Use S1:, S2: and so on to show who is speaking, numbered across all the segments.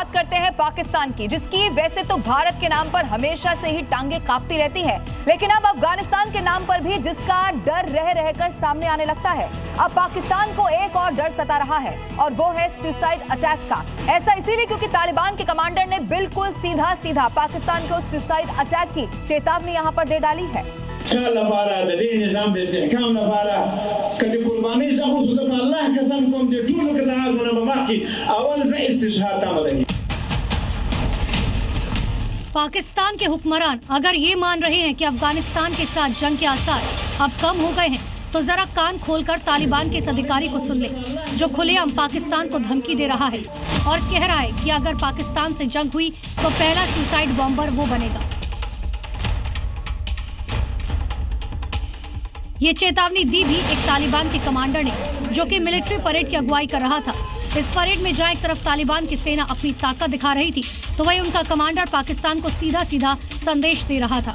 S1: बात करते हैं पाकिस्तान की, जिसकी वैसे तो भारत के नाम पर हमेशा से ही टांगे कांपती रहती है, लेकिन अब अफगानिस्तान के नाम पर भी जिसका डर रह रहकर सामने आने लगता है। अब पाकिस्तान को एक और डर सता रहा है और वो है सुसाइड अटैक का। ऐसा इसीलिए क्योंकि तालिबान के कमांडर ने बिल्कुल सीधा सीधा पाकिस्तान को सुसाइड अटैक की चेतावनी यहां पर दे डाली है।
S2: पाकिस्तान के हुक्मरान अगर ये मान रहे हैं कि अफगानिस्तान के साथ जंग के आसार अब कम हो गए हैं, तो जरा कान खोलकर तालिबान के इस अधिकारी को सुन ले, जो खुलेआम पाकिस्तान को धमकी दे रहा है और कह रहा है कि अगर पाकिस्तान से जंग हुई तो पहला सुसाइड बॉम्बर वो बनेगा। ये चेतावनी दी भी एक तालिबान के कमांडर ने, जो कि मिलिट्री परेड की अगुवाई कर रहा था। इस परेड में जहां एक तरफ तालिबान की सेना अपनी ताकत दिखा रही थी, तो वहीं उनका कमांडर पाकिस्तान को सीधा सीधा संदेश दे रहा था।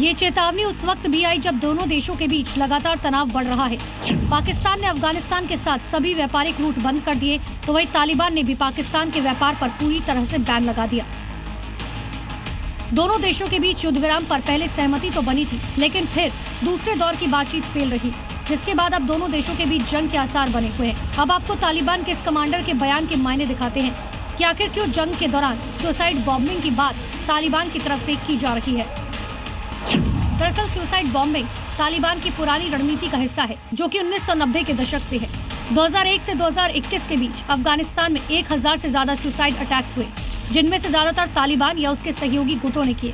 S2: ये चेतावनी उस वक्त भी आई जब दोनों देशों के बीच लगातार तनाव बढ़ रहा है। पाकिस्तान ने अफगानिस्तान के साथ सभी व्यापारिक रूट बंद कर दिए, तो वहीं तालिबान ने भी पाकिस्तान के व्यापार पर पूरी तरह से बैन लगा दिया। दोनों देशों के बीच युद्ध विराम पर पहले सहमति तो बनी थी, लेकिन फिर दूसरे दौर की बातचीत फेल रही, जिसके बाद अब दोनों देशों के बीच जंग के आसार बने हुए हैं। अब आपको तालिबान के इस कमांडर के बयान के मायने दिखाते हैं कि आखिर क्यों जंग के दौरान सुसाइड बॉम्बिंग की बात तालिबान की तरफ से की जा रही है। दरअसल सुसाइड बॉम्बिंग तालिबान की पुरानी रणनीति का हिस्सा है, जो कि 1990 के दशक से है। 2001 से 2021 के बीच अफगानिस्तान में 1000 से ज्यादा सुसाइड अटैक्स हुए, जिनमें से ज्यादातर तालिबान या उसके सहयोगी गुटों ने किए।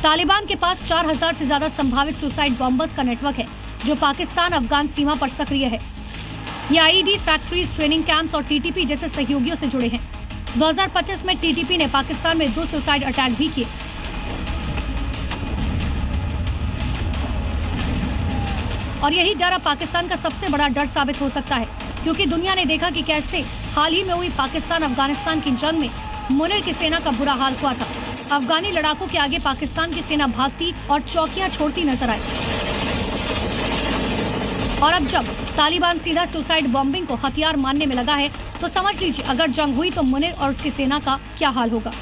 S2: तालिबान के पास 4000 से ज्यादा संभावित सुसाइड बॉम्बर्स का नेटवर्क है, जो पाकिस्तान अफगान सीमा पर सक्रिय है। ये आईईडी फैक्ट्रीज, ट्रेनिंग कैंप्स और टीटीपी जैसे सहयोगियों से जुड़े हैं। 2025 में टीटीपी ने पाकिस्तान में 2 सुसाइड अटैक भी किए। और यही डर अब पाकिस्तान का सबसे बड़ा डर साबित हो सकता है, क्योंकि दुनिया ने देखा कि कैसे हाल ही में हुई पाकिस्तान अफगानिस्तान की जंग में मुनीर की सेना का बुरा हाल हुआ था। अफगानी लड़ाकों के आगे पाकिस्तान की सेना भागती और चौकियां छोड़ती नजर आई। और अब जब तालिबान सीधा सुसाइड बॉम्बिंग को हथियार मानने में लगा है, तो समझ लीजिए अगर जंग हुई तो मुनीर और उसकी सेना का क्या हाल होगा।